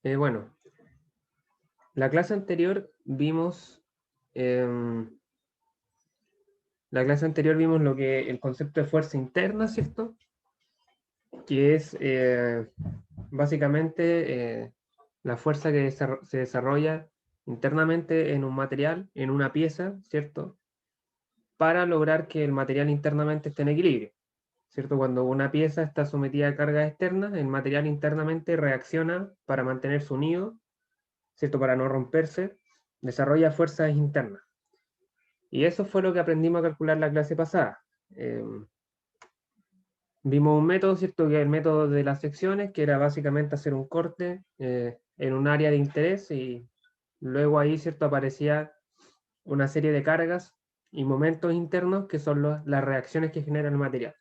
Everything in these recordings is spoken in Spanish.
Bueno, la clase anterior vimos lo que el concepto de fuerza interna, ¿cierto? Que es básicamente la fuerza que se desarrolla internamente en un material, en una pieza, ¿cierto? Para lograr que el material internamente esté en equilibrio, ¿cierto? Cuando una pieza está sometida a cargas externas, el material internamente reacciona para mantenerse unido, ¿cierto? Para no romperse, desarrolla fuerzas internas. Y eso fue lo que aprendimos a calcular la clase pasada. Vimos un método, ¿cierto? Que es el método de las secciones, que era básicamente hacer un corte en un área de interés y luego ahí, ¿cierto? Aparecía una serie de cargas y momentos internos que son las reacciones que genera el material.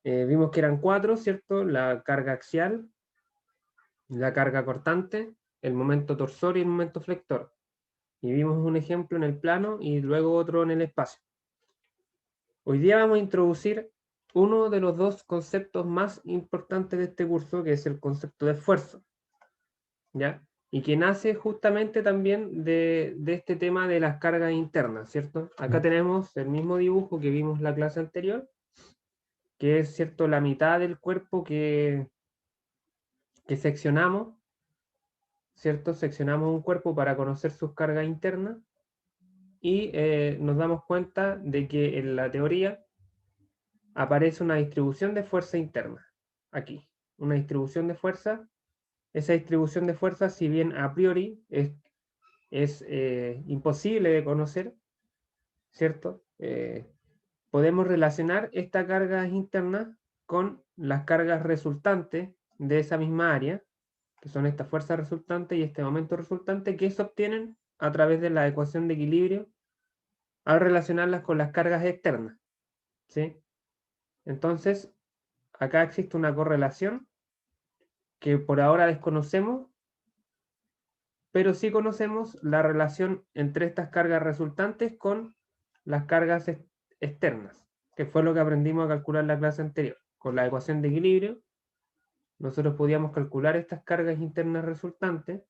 Vimos que eran cuatro, ¿cierto? La carga axial, la carga cortante, el momento torsor y el momento flector. Y vimos un ejemplo en el plano y luego otro en el espacio. Hoy día vamos a introducir uno de los dos conceptos más importantes de este curso, que es el concepto de esfuerzo, ¿ya? Y que nace justamente también de este tema de las cargas internas, ¿cierto? Acá tenemos el mismo dibujo que vimos en la clase anterior, que es, ¿cierto?, la mitad del cuerpo que seccionamos, ¿cierto? Seccionamos un cuerpo para conocer sus cargas internas y nos damos cuenta de que en la teoría aparece una distribución de fuerza interna, aquí, una distribución de fuerza. Esa distribución de fuerza, si bien a priori es imposible de conocer, ¿cierto? Podemos relacionar estas cargas internas con las cargas resultantes de esa misma área, que son estas fuerzas resultantes y este momento resultante, que se obtienen a través de la ecuación de equilibrio al relacionarlas con las cargas externas, ¿sí? Entonces, acá existe una correlación que por ahora desconocemos, pero sí conocemos la relación entre estas cargas resultantes con las cargas externas, que fue lo que aprendimos a calcular en la clase anterior. Con la ecuación de equilibrio, nosotros podíamos calcular estas cargas internas resultantes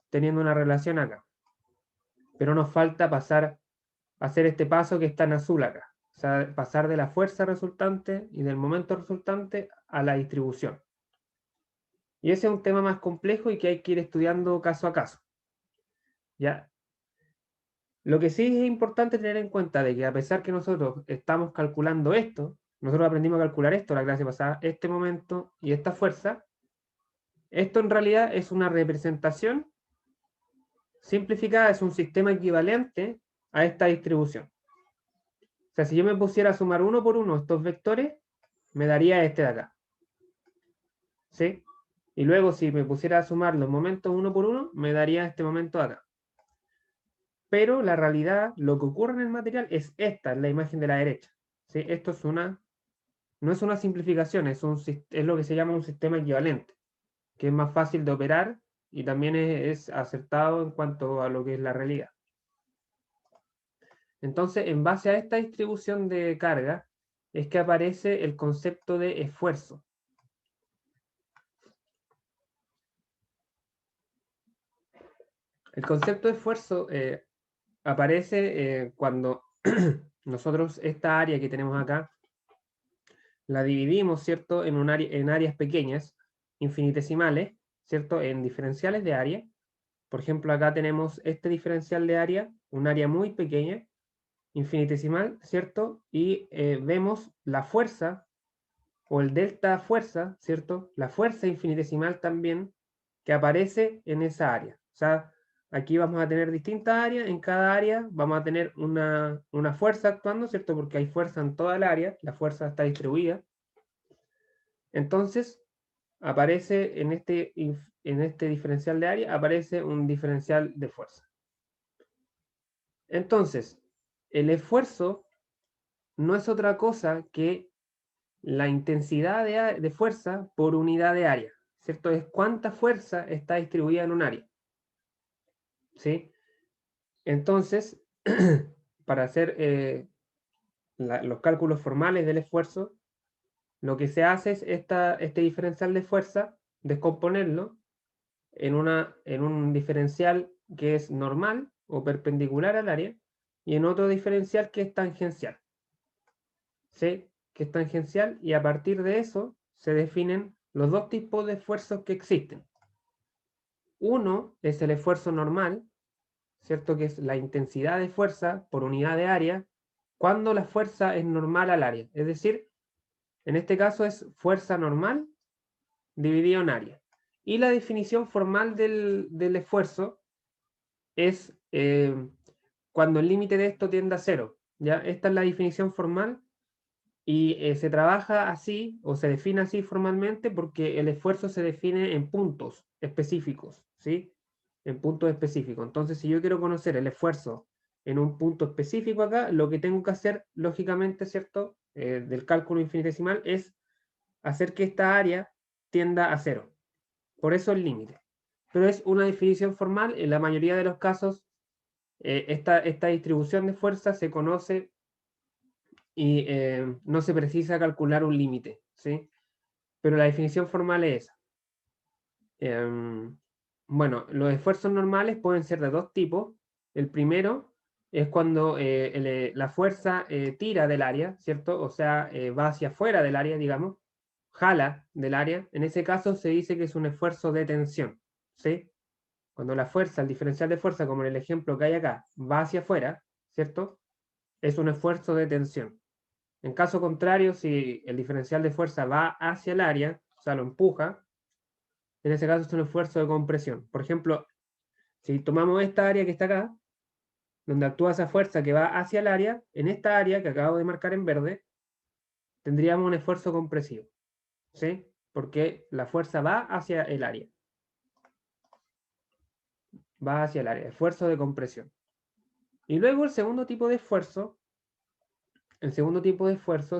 teniendo una relación acá. Pero nos falta hacer este paso que está en azul acá. O sea, pasar de la fuerza resultante y del momento resultante a la distribución. Y ese es un tema más complejo y que hay que ir estudiando caso a caso. ¿Ya? Lo que sí es importante tener en cuenta de que a pesar que nosotros estamos calculando esto, nosotros aprendimos a calcular esto la clase pasada, este momento y esta fuerza, esto en realidad es una representación simplificada, es un sistema equivalente a esta distribución. O sea, si yo me pusiera a sumar uno por uno estos vectores, me daría este de acá. ¿Sí? Y luego si me pusiera a sumar los momentos uno por uno, me daría este momento de acá. Pero la realidad, lo que ocurre en el material es esta, es la imagen de la derecha. ¿Sí? Esto no es una simplificación, es lo que se llama un sistema equivalente, que es más fácil de operar y también es acertado en cuanto a lo que es la realidad. Entonces, en base a esta distribución de carga, es que aparece el concepto de esfuerzo. El concepto de esfuerzo aparece cuando nosotros esta área que tenemos acá la dividimos, ¿cierto?, en áreas pequeñas, infinitesimales, ¿cierto?, en diferenciales de área. Por ejemplo, acá tenemos este diferencial de área, un área muy pequeña, infinitesimal, ¿cierto? Y vemos la fuerza, o el delta fuerza, ¿cierto? La fuerza infinitesimal también, que aparece en esa área. O sea, aquí vamos a tener distintas áreas, en cada área vamos a tener una fuerza actuando, ¿cierto? Porque hay fuerza en toda el área, la fuerza está distribuida. Entonces, aparece en este diferencial de área, aparece un diferencial de fuerza. Entonces, el esfuerzo no es otra cosa que la intensidad de fuerza por unidad de área, ¿cierto? Es cuánta fuerza está distribuida en un área, ¿sí? Entonces, para hacer los cálculos formales del esfuerzo, lo que se hace es este diferencial de fuerza descomponerlo en un diferencial que es normal o perpendicular al área y en otro diferencial que es tangencial. ¿Sí? Que es tangencial, y a partir de eso se definen los dos tipos de esfuerzos que existen. Uno es el esfuerzo normal, ¿cierto? Que es la intensidad de fuerza por unidad de área cuando la fuerza es normal al área. Es decir, en este caso es fuerza normal dividido en área. Y la definición formal del esfuerzo es cuando el límite de esto tiende a cero. ¿Ya? Esta es la definición formal y se trabaja así o se define así formalmente porque el esfuerzo se define en puntos específicos, ¿sí? En puntos específicos. Entonces, si yo quiero conocer el esfuerzo en un punto específico acá, lo que tengo que hacer, lógicamente, ¿cierto? Del cálculo infinitesimal es hacer que esta área tienda a cero. Por eso el límite. Pero es una definición formal. En la mayoría de los casos, esta distribución de fuerza se conoce y no se precisa calcular un límite, ¿sí? Pero la definición formal es esa. Bueno, los esfuerzos normales pueden ser de dos tipos. El primero es cuando la fuerza tira del área, ¿cierto? O sea, va hacia afuera del área, digamos, jala del área. En ese caso se dice que es un esfuerzo de tensión, ¿sí? Cuando la fuerza, el diferencial de fuerza, como en el ejemplo que hay acá, va hacia afuera, ¿cierto? Es un esfuerzo de tensión. En caso contrario, si el diferencial de fuerza va hacia el área, o sea, lo empuja, en ese caso es un esfuerzo de compresión. Por ejemplo, si tomamos esta área que está acá, donde actúa esa fuerza que va hacia el área, en esta área que acabo de marcar en verde, tendríamos un esfuerzo compresivo, ¿sí? Porque la fuerza va hacia el área. Va hacia el área, esfuerzo de compresión. Y luego el segundo tipo de esfuerzo,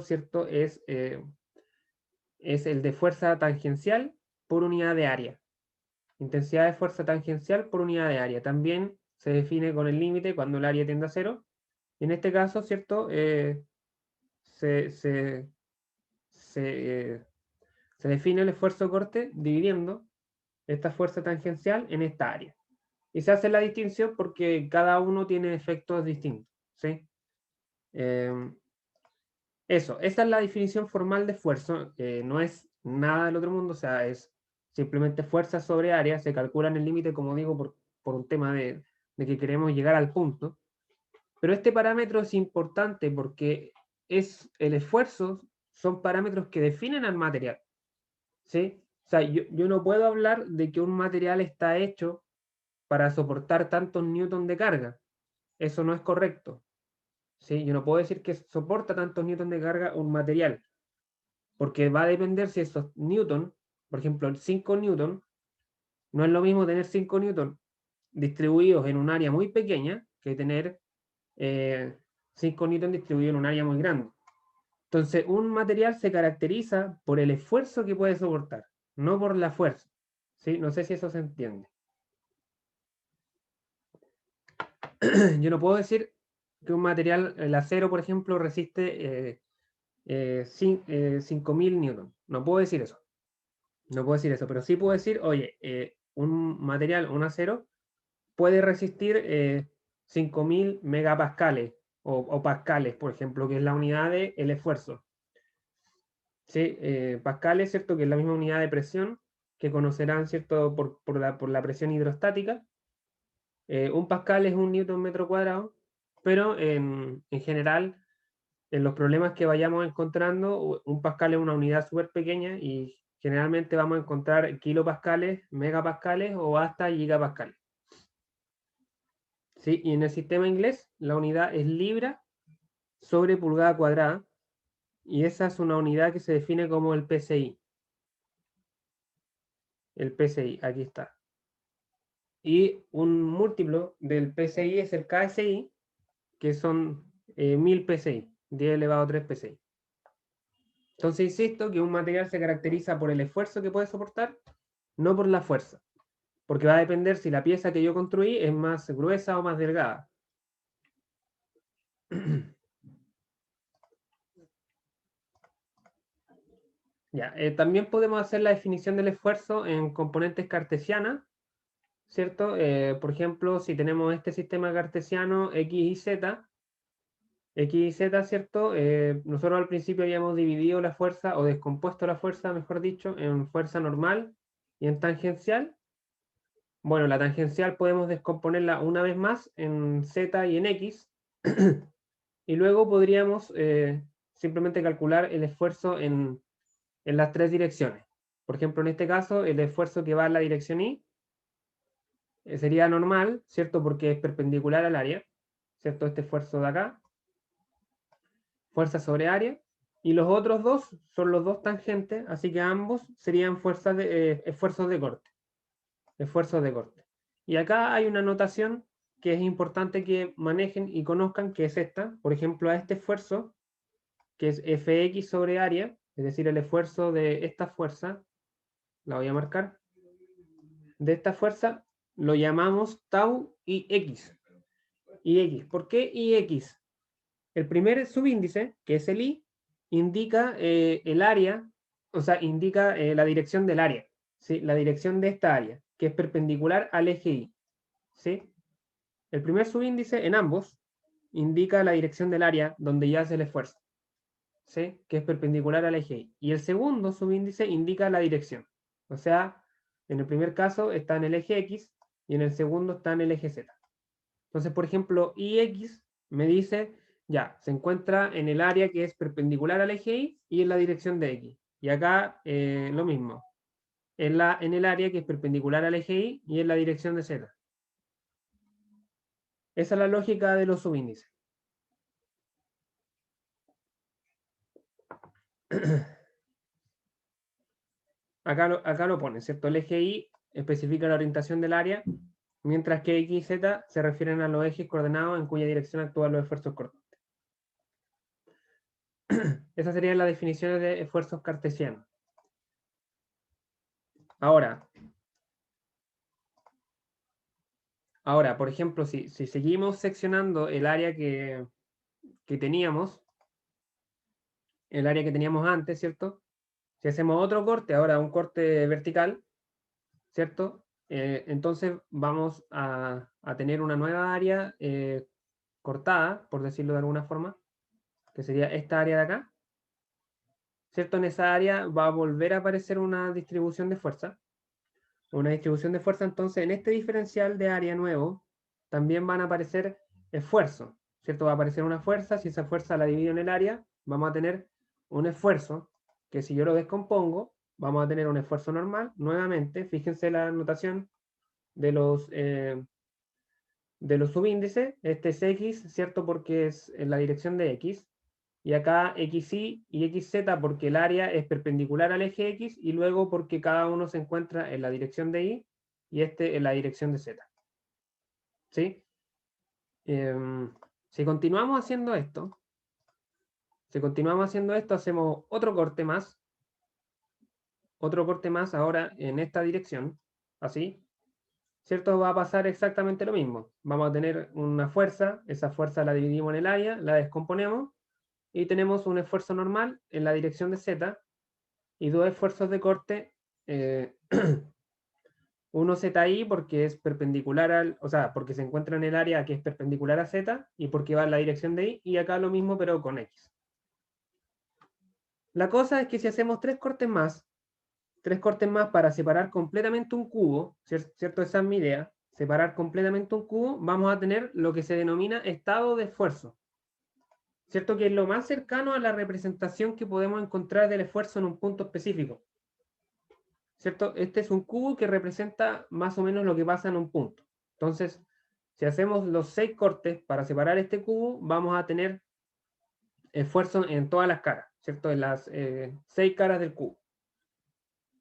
¿cierto? Es el de fuerza tangencial por unidad de área. Intensidad de fuerza tangencial por unidad de área. También se define con el límite cuando el área tiende a cero. Y en este caso, ¿cierto? Se, se, se, se define el esfuerzo corte dividiendo esta fuerza tangencial en esta área. Y se hace la distinción porque cada uno tiene efectos distintos, ¿sí? Esa es la definición formal de esfuerzo. No es nada del otro mundo, o sea, es simplemente fuerza sobre área. Se calcula en el límite, como digo, por un tema de que queremos llegar al punto. Pero este parámetro es importante porque es el esfuerzo, son parámetros que definen al material, ¿sí? O sea, yo no puedo hablar de que un material está hecho para soportar tantos newton de carga. Eso no es correcto, ¿sí? Yo no puedo decir que soporta tantos newton de carga un material, porque va a depender si esos newton, por ejemplo, el 5 newton, no es lo mismo tener 5 newton distribuidos en un área muy pequeña que tener 5 newton distribuidos en un área muy grande. Entonces, un material se caracteriza por el esfuerzo que puede soportar, no por la fuerza, ¿sí? No sé si eso se entiende. Yo no puedo decir que un material, el acero, por ejemplo, resiste 5000 newton. No puedo decir eso. No puedo decir eso, pero sí puedo decir, oye, un material, un acero, puede resistir 5000 megapascales o pascales, por ejemplo, que es la unidad del esfuerzo. ¿Sí? Pascales, ¿cierto? Que es la misma unidad de presión que conocerán, ¿cierto? Por la presión hidrostática. Un pascal es un newton metro cuadrado, pero en general, en los problemas que vayamos encontrando, un pascal es una unidad súper pequeña y generalmente vamos a encontrar kilopascales, megapascales o hasta gigapascales. ¿Sí? Y en el sistema inglés, la unidad es libra sobre pulgada cuadrada, y esa es una unidad que se define como el PSI. El PSI, aquí está. Y un múltiplo del PSI es el KSI, que son 1000 PSI, 10 elevado a 3 PSI. Entonces, insisto que un material se caracteriza por el esfuerzo que puede soportar, no por la fuerza, porque va a depender si la pieza que yo construí es más gruesa o más delgada. Ya, también podemos hacer la definición del esfuerzo en componentes cartesianas, ¿cierto? Por ejemplo, si tenemos este sistema cartesiano X y Z, ¿cierto? Nosotros al principio habíamos dividido la fuerza, o descompuesto la fuerza, mejor dicho, en fuerza normal y en tangencial. Bueno, la tangencial podemos descomponerla una vez más en Z y en X, y luego podríamos simplemente calcular el esfuerzo en las tres direcciones. Por ejemplo, en este caso, el esfuerzo que va en la dirección Y sería normal, ¿cierto? Porque es perpendicular al área, ¿cierto? Este esfuerzo de acá, fuerza sobre área, y los otros dos son los dos tangentes, así que ambos serían esfuerzos de corte, esfuerzos de corte. Y acá hay una notación que es importante que manejen y conozcan, que es esta. Por ejemplo, a este esfuerzo, que es Fx sobre área, es decir, el esfuerzo de esta fuerza, la voy a marcar, de esta fuerza lo llamamos tau y x. Y x. ¿Por qué ix? El primer subíndice, que es el i, indica el área, o sea, indica la dirección del área, ¿sí? La dirección de esta área, que es perpendicular al eje y. ¿Sí? El primer subíndice en ambos indica la dirección del área donde yace el esfuerzo, ¿sí? Que es perpendicular al eje y. Y el segundo subíndice indica la dirección. O sea, en el primer caso está en el eje X y en el segundo está en el eje Z. Entonces, por ejemplo, IX me dice, ya, se encuentra en el área que es perpendicular al eje Y y en la dirección de X. Y acá lo mismo, en el área que es perpendicular al eje Y en la dirección de Z. Esa es la lógica de los subíndices. Acá lo pone, ¿cierto? El eje Y especifica la orientación del área, mientras que X y Z se refieren a los ejes coordenados en cuya dirección actúan los esfuerzos cortantes. Esas serían las definiciones de esfuerzos cartesianos. Ahora, por ejemplo, si seguimos seccionando el área que teníamos, el área que teníamos antes, ¿cierto? Si hacemos otro corte, ahora un corte vertical, ¿cierto? Entonces vamos a tener una nueva área cortada, por decirlo de alguna forma, que sería esta área de acá, ¿cierto? En esa área va a volver a aparecer una distribución de fuerza. Una distribución de fuerza, entonces, en este diferencial de área nuevo, también van a aparecer esfuerzos, ¿cierto? Va a aparecer una fuerza, si esa fuerza la divido en el área, vamos a tener un esfuerzo, que si yo lo descompongo, vamos a tener un esfuerzo normal. Nuevamente, fíjense la notación de los subíndices. Este es X, ¿cierto? Porque es en la dirección de X. Y acá XY y XZ porque el área es perpendicular al eje X y luego porque cada uno se encuentra en la dirección de Y y este en la dirección de Z. ¿Sí? Si continuamos haciendo esto, hacemos otro corte más ahora en esta dirección, así, ¿cierto? Va a pasar exactamente lo mismo. Vamos a tener una fuerza, esa fuerza la dividimos en el área, la descomponemos y tenemos un esfuerzo normal en la dirección de Z y dos esfuerzos de corte, eh, uno ZI porque es perpendicular o sea, porque se encuentra en el área que es perpendicular a Z y porque va en la dirección de Y, y acá lo mismo pero con X. La cosa es que si hacemos tres cortes más para separar completamente un cubo, ¿cierto? Esa es mi idea, separar completamente un cubo, vamos a tener lo que se denomina estado de esfuerzo, ¿cierto? Que es lo más cercano a la representación que podemos encontrar del esfuerzo en un punto específico. ¿Cierto? Este es un cubo que representa más o menos lo que pasa en un punto. Entonces, si hacemos los 6 cortes para separar este cubo, vamos a tener esfuerzo en todas las caras, ¿cierto? En las 6 caras del cubo.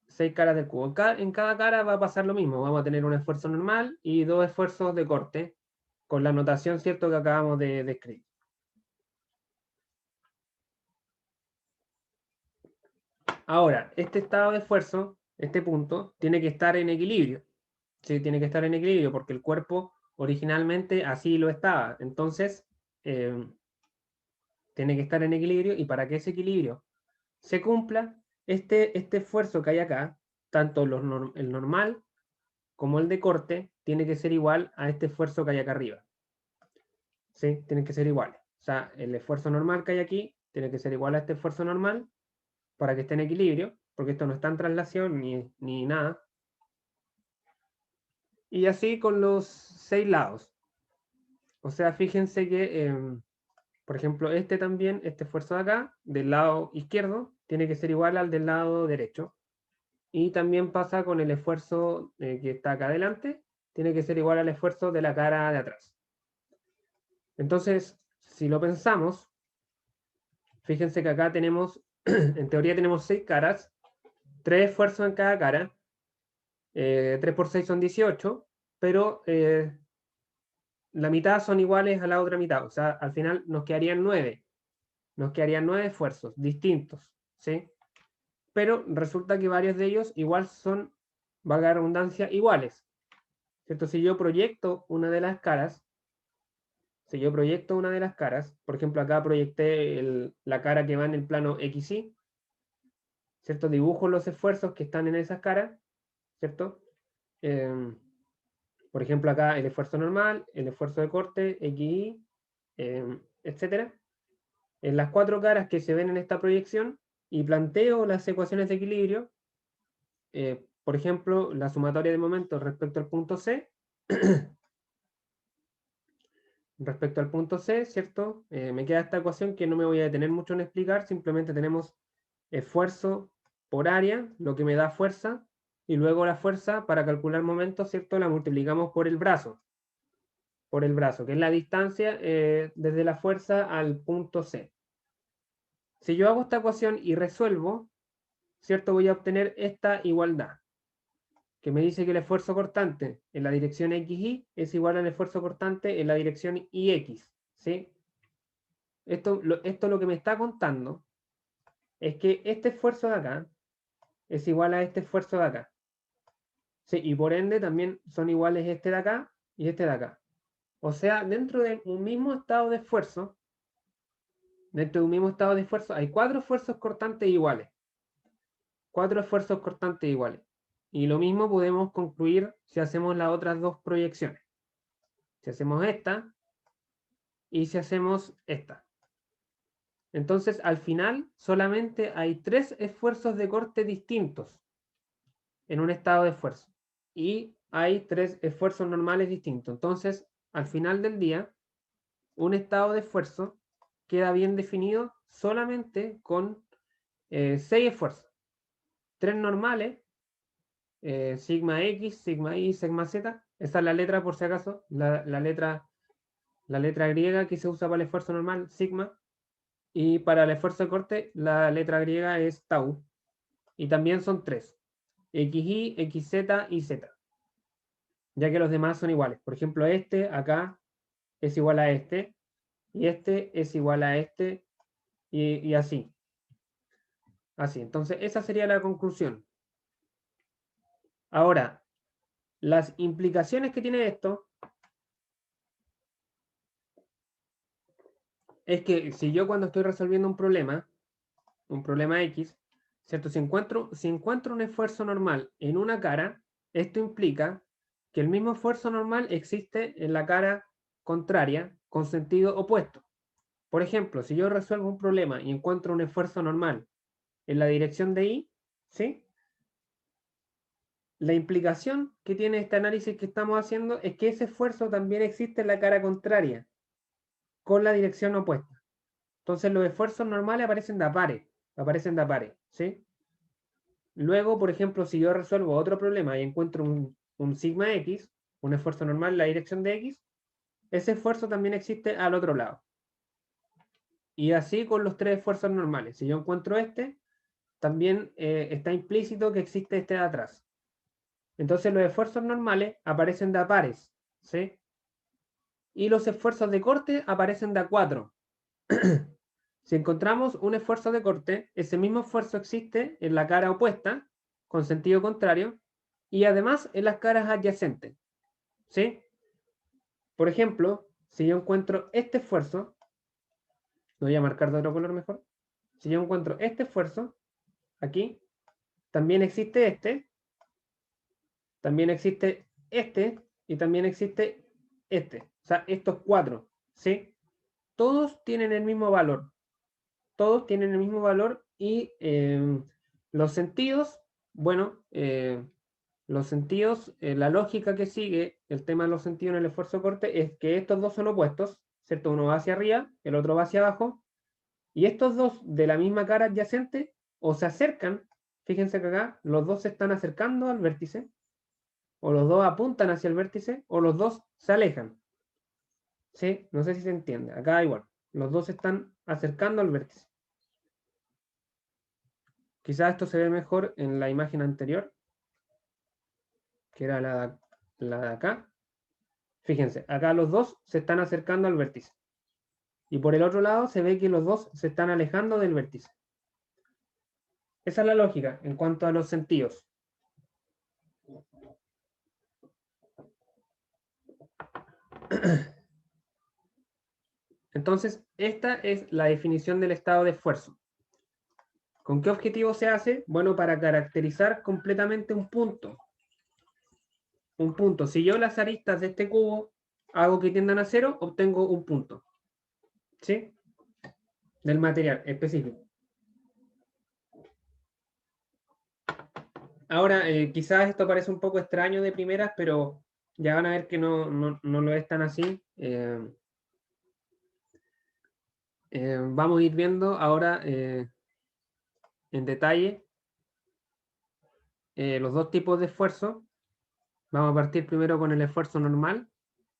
6 caras del cubo. En cada cara va a pasar lo mismo. Vamos a tener un esfuerzo normal y dos esfuerzos de corte, con la notación, ¿cierto?, que acabamos de escribir. Ahora, este estado de esfuerzo, este punto, tiene que estar en equilibrio. Sí, tiene que estar en equilibrio porque el cuerpo originalmente así lo estaba. Entonces, tiene que estar en equilibrio y para que ese equilibrio se cumpla, este esfuerzo que hay acá, tanto el normal como el de corte, tiene que ser igual a este esfuerzo que hay acá arriba. ¿Sí? Tienen que ser iguales. O sea, el esfuerzo normal que hay aquí tiene que ser igual a este esfuerzo normal para que esté en equilibrio, porque esto no está en traslación ni nada. Y así con los 6 lados. O sea, fíjense que, por ejemplo, este también, este esfuerzo de acá, del lado izquierdo, tiene que ser igual al del lado derecho. Y también pasa con el esfuerzo que está acá adelante, tiene que ser igual al esfuerzo de la cara de atrás. Entonces, si lo pensamos, fíjense que acá tenemos, en teoría tenemos 6 caras, 3 esfuerzos en cada cara, 3 por 6 son 18, pero la mitad son iguales a la otra mitad, o sea, al final nos quedarían 9 esfuerzos distintos, ¿sí? Pero resulta que varios de ellos igual son, valga la redundancia, iguales, ¿cierto? Si yo proyecto una de las caras, por ejemplo, acá proyecté la cara que va en el plano XY, ¿cierto? Dibujo los esfuerzos que están en esas caras, ¿cierto? Por ejemplo, acá el esfuerzo normal, el esfuerzo de corte, XY, etcétera. En las 4 caras que se ven en esta proyección y planteo las ecuaciones de equilibrio, por ejemplo, la sumatoria de momentos respecto al punto C, ¿cierto? Me queda esta ecuación que no me voy a detener mucho en explicar, simplemente tenemos esfuerzo por área, lo que me da fuerza, y luego la fuerza para calcular momentos, ¿cierto? La multiplicamos por el brazo, que es la distancia desde la fuerza al punto C. Si yo hago esta ecuación y resuelvo, ¿cierto? Voy a obtener esta igualdad, que me dice que el esfuerzo cortante en la dirección XY es igual al esfuerzo cortante en la dirección YX, ¿sí? Esto lo que me está contando es que este esfuerzo de acá es igual a este esfuerzo de acá. Sí, y por ende también son iguales este de acá y este de acá. O sea, dentro de un mismo estado de esfuerzo, hay 4 esfuerzos cortantes iguales. 4 esfuerzos cortantes iguales. Y lo mismo podemos concluir si hacemos las otras dos proyecciones. Si hacemos esta y si hacemos esta. Entonces, al final, solamente hay 3 esfuerzos de corte distintos en un estado de esfuerzo. Y hay 3 esfuerzos normales distintos. Entonces, al final del día, un estado de esfuerzo queda bien definido solamente con 6 esfuerzos. 3 normales, sigma X, sigma Y, sigma Z. Esa es la letra, por si acaso, la letra griega que se usa para el esfuerzo normal, sigma. Y para el esfuerzo de corte, la letra griega es tau. Y también son 3. XY, XZ y Z. Ya que los demás son iguales. Por ejemplo, este acá es igual a este. Y este es igual a este. Y así. Así. Entonces, esa sería la conclusión. Ahora, las implicaciones que tiene esto es que si yo cuando estoy resolviendo un problema X, ¿cierto? Si encuentro un esfuerzo normal en una cara, esto implica que el mismo esfuerzo normal existe en la cara contraria con sentido opuesto. Por ejemplo, si yo resuelvo un problema y encuentro un esfuerzo normal en la dirección de Y, ¿sí? La implicación que tiene este análisis que estamos haciendo es que ese esfuerzo también existe en la cara contraria, con la dirección opuesta. Entonces los esfuerzos normales aparecen de a pares, ¿sí? Luego, por ejemplo, si yo resuelvo otro problema y encuentro un sigma X, un esfuerzo normal en la dirección de X, ese esfuerzo también existe al otro lado. Y así con los 3 esfuerzos normales. Si yo encuentro este, también está implícito que existe este de atrás. Entonces los esfuerzos normales aparecen de a pares, ¿sí? Y los esfuerzos de corte aparecen de a 4. Si encontramos un esfuerzo de corte, ese mismo esfuerzo existe en la cara opuesta, con sentido contrario, y además en las caras adyacentes, ¿sí? Por ejemplo, si yo encuentro este esfuerzo, lo voy a marcar de otro color mejor. Si yo encuentro este esfuerzo, aquí, también existe este, también existe este, y también existe este. O sea, estos 4, ¿sí? Todos tienen el mismo valor. Todos tienen el mismo valor y los sentidos, bueno, los sentidos, la lógica que sigue el tema de los sentidos en el esfuerzo corte es que estos dos son opuestos, ¿cierto? Uno va hacia arriba, el otro va hacia abajo, y estos dos de la misma cara adyacente o se acercan, fíjense que acá los dos se están acercando al vértice, o los dos apuntan hacia el vértice, o los dos se alejan. ¿Sí? No sé si se entiende. Acá igual, los dos se están acercando al vértice. Quizás esto se ve mejor en la imagen anterior, que era la de acá. Fíjense, acá los dos se están acercando al vértice. Y por el otro lado se ve que los dos se están alejando del vértice. Esa es la lógica en cuanto a los sentidos. Entonces, esta es la definición del estado de esfuerzo. ¿Con qué objetivo se hace? Bueno, para caracterizar completamente un punto. Un punto. Si yo las aristas de este cubo hago que tiendan a cero, obtengo un punto. ¿Sí? Del material específico. Ahora, quizás esto parece un poco extraño de primeras, pero ya van a ver que no lo es tan así. Vamos a ir viendo ahora en detalle los dos tipos de esfuerzo. Vamos a partir primero con el esfuerzo normal.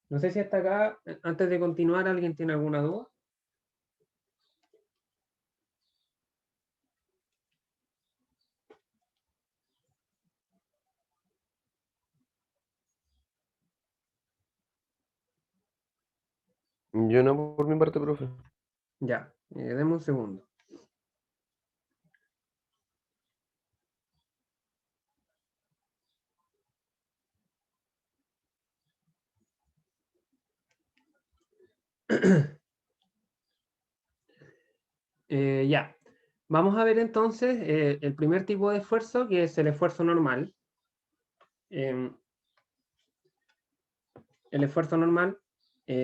No sé si hasta acá, antes de continuar, ¿alguien tiene alguna duda? Yo no por mi parte, profe. Ya, deme un segundo. Ya, vamos a ver entonces el primer tipo de esfuerzo, que es el esfuerzo normal. Em, el esfuerzo normal,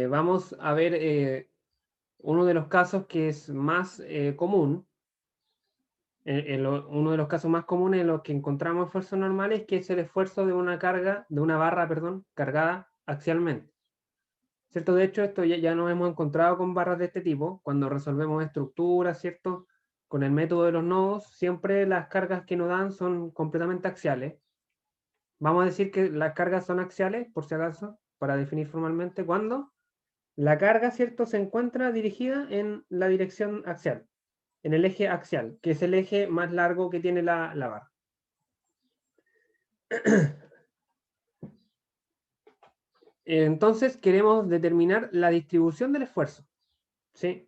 vamos a ver uno de los casos que es más común. Uno de los casos más comunes en los que encontramos esfuerzos normales, que es el esfuerzo de una carga, de una barra, perdón, cargada axialmente. ¿Cierto? De hecho, esto ya nos hemos encontrado con barras de este tipo, cuando resolvemos estructuras, ¿cierto? Con el método de los nodos, siempre las cargas que nos dan son completamente axiales. Vamos a decir que las cargas son axiales, por si acaso, para definir formalmente, cuando la carga, ¿cierto?, se encuentra dirigida en la dirección axial, en el eje axial, que es el eje más largo que tiene la barra. Entonces queremos determinar la distribución del esfuerzo, ¿sí?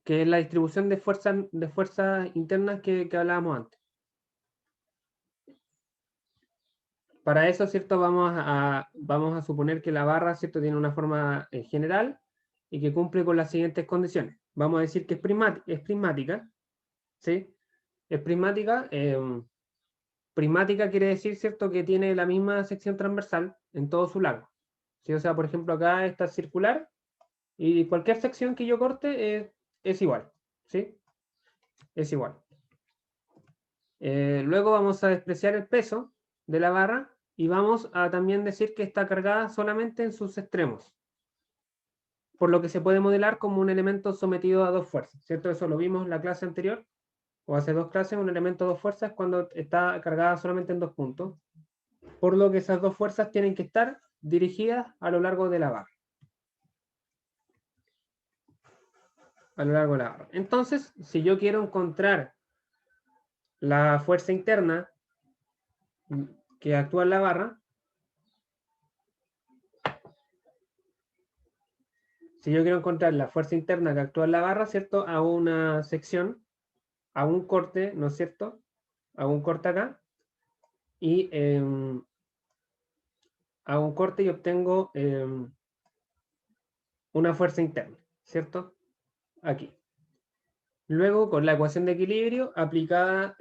Que es la distribución de fuerzas internas que hablábamos antes. Para eso, ¿cierto? Vamos a suponer que la barra, ¿cierto?, tiene una forma general y que cumple con las siguientes condiciones. Vamos a decir que es prismática, ¿sí? Es prismática. Prismática quiere decir, ¿cierto?, que tiene la misma sección transversal en todo su largo. ¿Sí? O sea, por ejemplo, acá está circular y cualquier sección que yo corte es igual, ¿sí? Es igual. Luego vamos a despreciar el peso de la barra y vamos a también decir que está cargada solamente en sus extremos, por lo que se puede modelar como un elemento sometido a dos fuerzas, ¿cierto? Eso lo vimos en la clase anterior, o hace dos clases, un elemento a dos fuerzas cuando está cargada solamente en dos puntos, por lo que esas dos fuerzas tienen que estar dirigidas a lo largo de la barra. A lo largo de la barra. Entonces, si yo quiero encontrar la fuerza interna que actúa en la barra, si yo quiero encontrar la fuerza interna que actúa en la barra, ¿cierto? Hago una sección, hago un corte, ¿no es cierto? Hago un corte acá y hago un corte y obtengo una fuerza interna, ¿cierto? Aquí. Luego, con la ecuación de equilibrio aplicada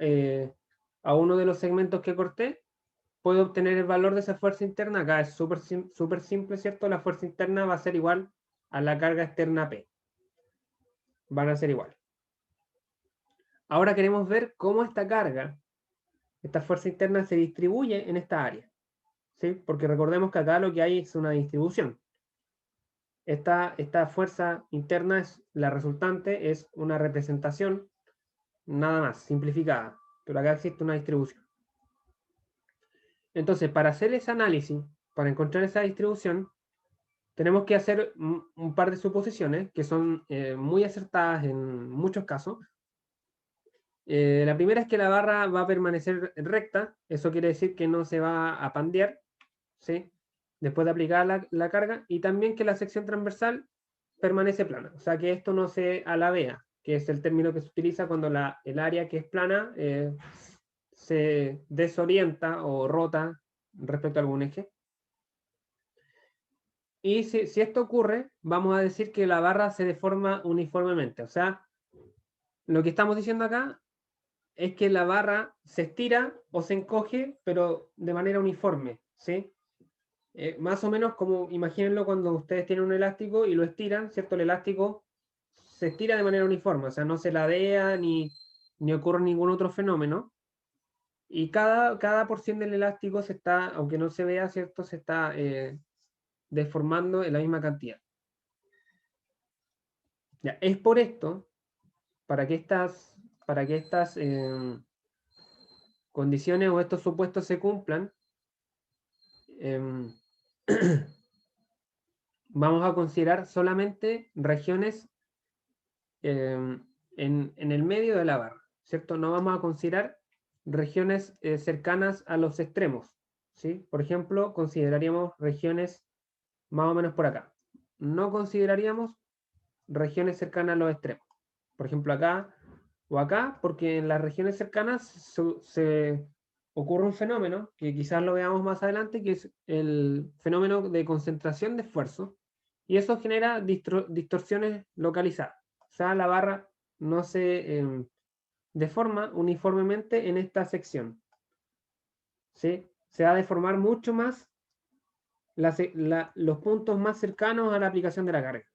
a uno de los segmentos que corté, puedo obtener el valor de esa fuerza interna. Acá es súper simple, ¿cierto? La fuerza interna va a ser igual a la carga externa P. Van a ser igual. Ahora queremos ver cómo esta carga, esta fuerza interna, se distribuye en esta área. ¿Sí? Porque recordemos que acá lo que hay es una distribución. Esta fuerza interna, la resultante, es una representación, nada más, simplificada. Pero acá existe una distribución. Entonces, para hacer ese análisis, para encontrar esa distribución, tenemos que hacer un par de suposiciones que son muy acertadas en muchos casos. La primera es que la barra va a permanecer recta. Eso quiere decir que no se va a pandear, ¿sí? Después de aplicar la carga. Y también que la sección transversal permanece plana. O sea, que esto no se alabea, que es el término que se utiliza cuando el área que es plana se desorienta o rota respecto a algún eje. Y si esto ocurre, vamos a decir que la barra se deforma uniformemente. O sea, lo que estamos diciendo acá es que la barra se estira o se encoge, pero de manera uniforme, ¿sí? Más o menos como, imagínenlo cuando ustedes tienen un elástico y lo estiran, ¿cierto? El elástico se estira de manera uniforme, o sea, no se ladea ni ocurre ningún otro fenómeno. Y cada porción del elástico se está, aunque no se vea, ¿cierto? Se está deformando en la misma cantidad. Ya, es por esto, para que estas condiciones o estos supuestos se cumplan, vamos a considerar solamente regiones en el medio de la barra, ¿cierto? No vamos a considerar regiones cercanas a los extremos, ¿sí? Por ejemplo, consideraríamos regiones más o menos por acá. No consideraríamos regiones cercanas a los extremos. Por ejemplo, acá o acá, porque en las regiones cercanas se ocurre un fenómeno, que quizás lo veamos más adelante, que es el fenómeno de concentración de esfuerzo, y eso genera distorsiones localizadas. O sea, la barra no se deforma uniformemente en esta sección, ¿sí? Se va a deformar mucho más los puntos más cercanos a la aplicación de la carga.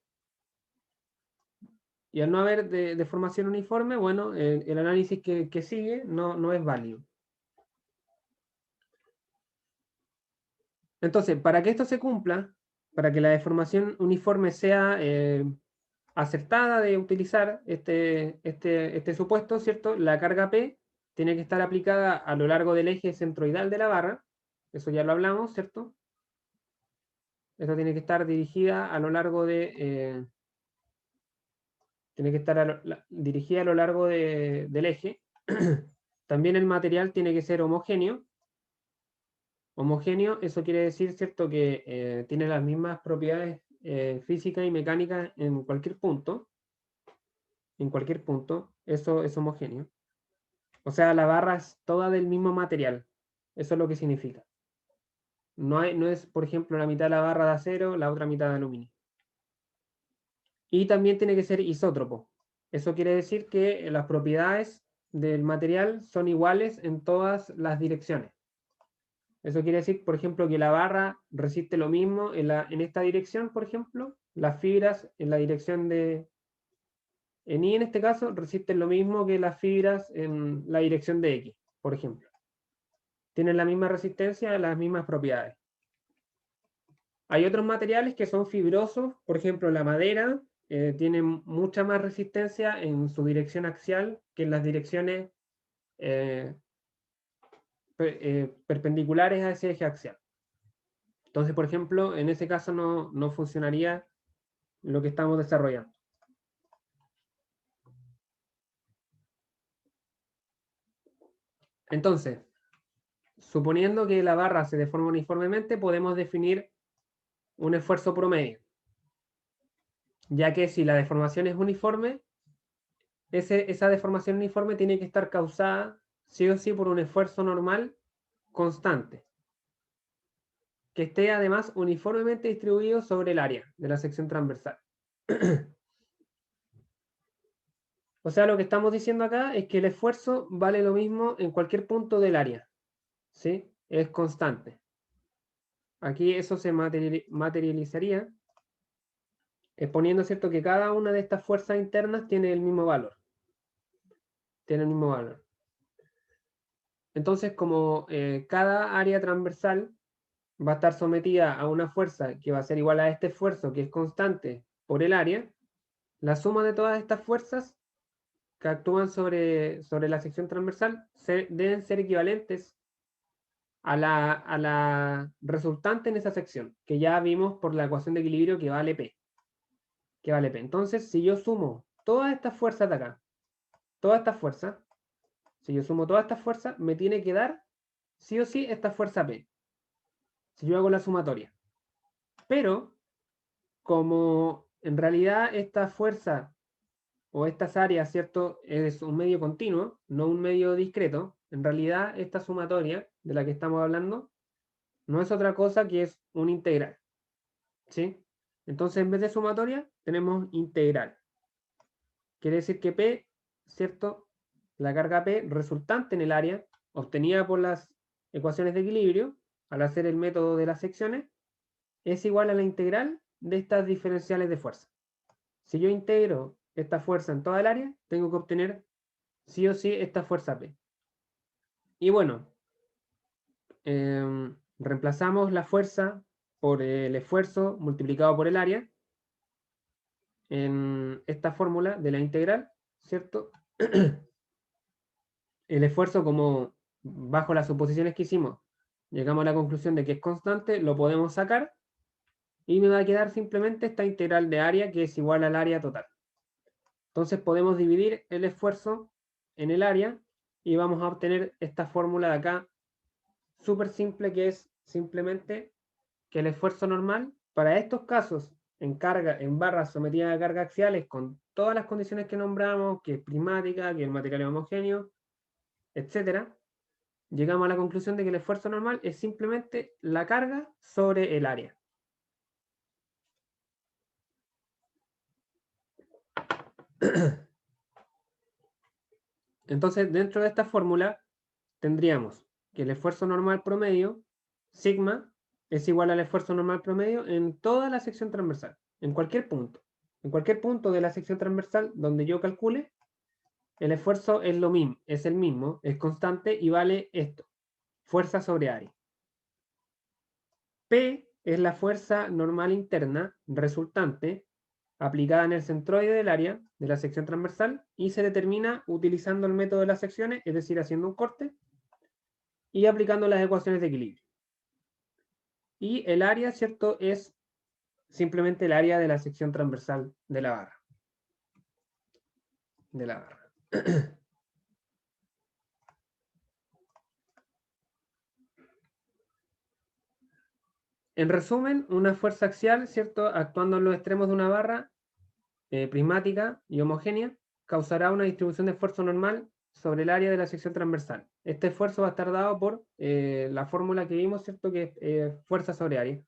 Y al no haber deformación uniforme, bueno, el análisis que sigue no es válido. Entonces, para que esto se cumpla, para que la deformación uniforme sea acertada de utilizar este supuesto, ¿cierto? La carga P tiene que estar aplicada a lo largo del eje centroidal de la barra. Eso ya lo hablamos, ¿cierto? Esto tiene que estar dirigida a lo largo tiene que estar dirigida a lo largo del eje. También el material tiene que ser homogéneo. Homogéneo, eso quiere decir, ¿cierto?, que tiene las mismas propiedades físicas y mecánicas en cualquier punto. En cualquier punto, eso es homogéneo. O sea, la barra es toda del mismo material. Eso es lo que significa. No es, por ejemplo, la mitad de la barra de acero, la otra mitad de aluminio. Y también tiene que ser isótropo. Eso quiere decir que las propiedades del material son iguales en todas las direcciones. Eso quiere decir, por ejemplo, que la barra resiste lo mismo en esta dirección, por ejemplo, las fibras en la dirección en Y en este caso resisten lo mismo que las fibras en la dirección de X, por ejemplo. Tienen la misma resistencia, las mismas propiedades. Hay otros materiales que son fibrosos, por ejemplo, la madera tiene mucha más resistencia en su dirección axial que en las direcciones eh, perpendiculares a ese eje axial. Entonces, por ejemplo, en ese caso no funcionaría lo que estamos desarrollando. Entonces, suponiendo que la barra se deforma uniformemente, podemos definir un esfuerzo promedio, ya que si la deformación es uniforme, esa deformación uniforme tiene que estar causada sí o sí por un esfuerzo normal constante, que esté además uniformemente distribuido sobre el área de la sección transversal. O sea, lo que estamos diciendo acá es que el esfuerzo vale lo mismo en cualquier punto del área, ¿sí? Es constante. Aquí eso se materializaría exponiendo, ¿cierto?, que cada una de estas fuerzas internas tiene el mismo valor. Tiene el mismo valor. Entonces, como cada área transversal va a estar sometida a una fuerza que va a ser igual a este esfuerzo, que es constante por el área, la suma de todas estas fuerzas que actúan sobre la sección transversal deben ser equivalentes a la resultante en esa sección, que ya vimos por la ecuación de equilibrio que vale P. Entonces, si yo sumo todas estas fuerzas de acá, todas estas fuerzas, si yo sumo todas estas fuerzas, me tiene que dar sí o sí esta fuerza P. Si yo hago la sumatoria. Pero, como en realidad esta fuerza o estas áreas, ¿cierto?, es un medio continuo, no un medio discreto, en realidad esta sumatoria de la que estamos hablando no es otra cosa que es un integral. ¿Sí? Entonces, en vez de sumatoria, tenemos integral. Quiere decir que P, ¿cierto? La carga P resultante en el área, obtenida por las ecuaciones de equilibrio, al hacer el método de las secciones, es igual a la integral de estas diferenciales de fuerza. Si yo integro esta fuerza en toda el área, tengo que obtener sí o sí esta fuerza P. Y bueno, reemplazamos la fuerza por el esfuerzo multiplicado por el área en esta fórmula de la integral, ¿cierto? El esfuerzo, como bajo las suposiciones que hicimos, llegamos a la conclusión de que es constante, lo podemos sacar y me va a quedar simplemente esta integral de área que es igual al área total. Entonces podemos dividir el esfuerzo en el área y vamos a obtener esta fórmula de acá, súper simple, que es simplemente que el esfuerzo normal para estos casos en barras sometidas a cargas axiales con todas las condiciones que nombramos, que es prismática, que el material es homogéneo, etcétera, llegamos a la conclusión de que el esfuerzo normal es simplemente la carga sobre el área. Entonces, dentro de esta fórmula tendríamos que el esfuerzo normal promedio, sigma, es igual al esfuerzo normal promedio en toda la sección transversal, en cualquier punto. En cualquier punto de la sección transversal donde yo calcule, el esfuerzo es lo mismo, es el mismo, es constante y vale esto, fuerza sobre área. P es la fuerza normal interna resultante aplicada en el centroide del área de la sección transversal y se determina utilizando el método de las secciones, es decir, haciendo un corte y aplicando las ecuaciones de equilibrio. Y el área, ¿cierto?, es simplemente el área de la sección transversal de la barra. En resumen, una fuerza axial, ¿cierto?, actuando en los extremos de una barra prismática y homogénea, causará una distribución de esfuerzo normal sobre el área de la sección transversal. Este esfuerzo va a estar dado por la fórmula que vimos, ¿cierto?, que es fuerza sobre área.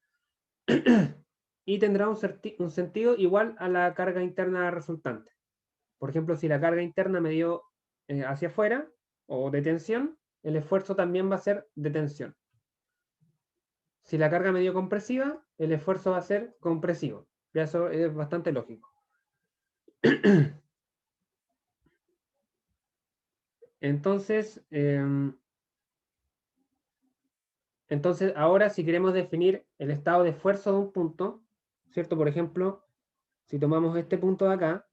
Y tendrá un sentido igual a la carga interna resultante. Por ejemplo, si la carga interna me dio hacia afuera, o de tensión, el esfuerzo también va a ser de tensión. Si la carga me dio compresiva, el esfuerzo va a ser compresivo. Ya eso es bastante lógico. Entonces, ahora si queremos definir el estado de esfuerzo de un punto, ¿cierto? Por ejemplo, si tomamos este punto de acá,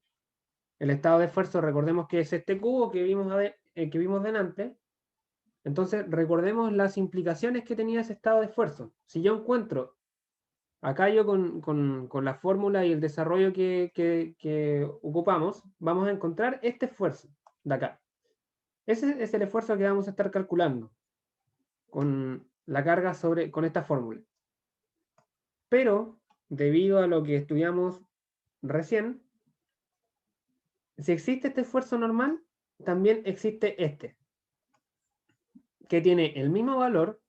el estado de esfuerzo, recordemos que es este cubo que vimos delante. Entonces, recordemos las implicaciones que tenía ese estado de esfuerzo. Si yo encuentro, acá yo con la fórmula y el desarrollo que ocupamos, vamos a encontrar este esfuerzo de acá. Ese es el esfuerzo que vamos a estar calculando con la carga con esta fórmula. Pero, debido a lo que estudiamos recién, si existe este esfuerzo normal, también existe este, que tiene el mismo valor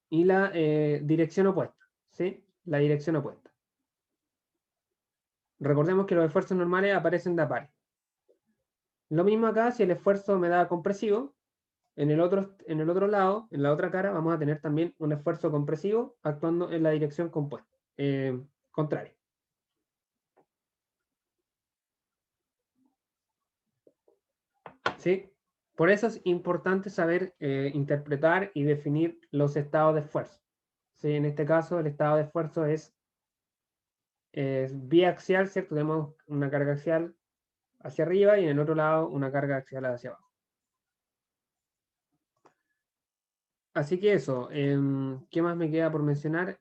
y la dirección opuesta, ¿sí? La dirección opuesta. Recordemos que los esfuerzos normales aparecen de a pares. Lo mismo acá, si el esfuerzo me da compresivo, en el otro lado, en la otra cara, vamos a tener también un esfuerzo compresivo actuando en la dirección compuesta, contraria. ¿Sí? Por eso es importante saber interpretar y definir los estados de esfuerzo. ¿Sí? En este caso, el estado de esfuerzo es biaxial, ¿cierto? Tenemos una carga axial hacia arriba y en el otro lado una carga axial hacia abajo. Así que eso, ¿qué más me queda por mencionar?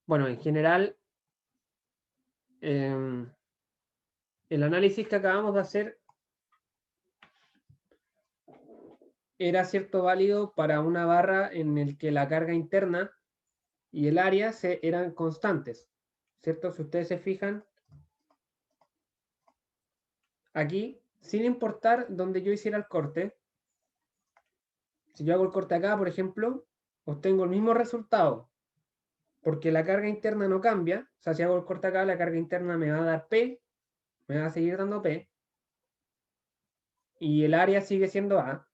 Bueno, en general, el análisis que acabamos de hacer era cierto válido para una barra en el que la carga interna y el área eran constantes, ¿cierto? Si ustedes se fijan, aquí, sin importar dónde yo hiciera el corte, si yo hago el corte acá, por ejemplo, obtengo el mismo resultado, porque la carga interna no cambia. O sea, si hago el corte acá, la carga interna me va a dar P, me va a seguir dando P, y el área sigue siendo A.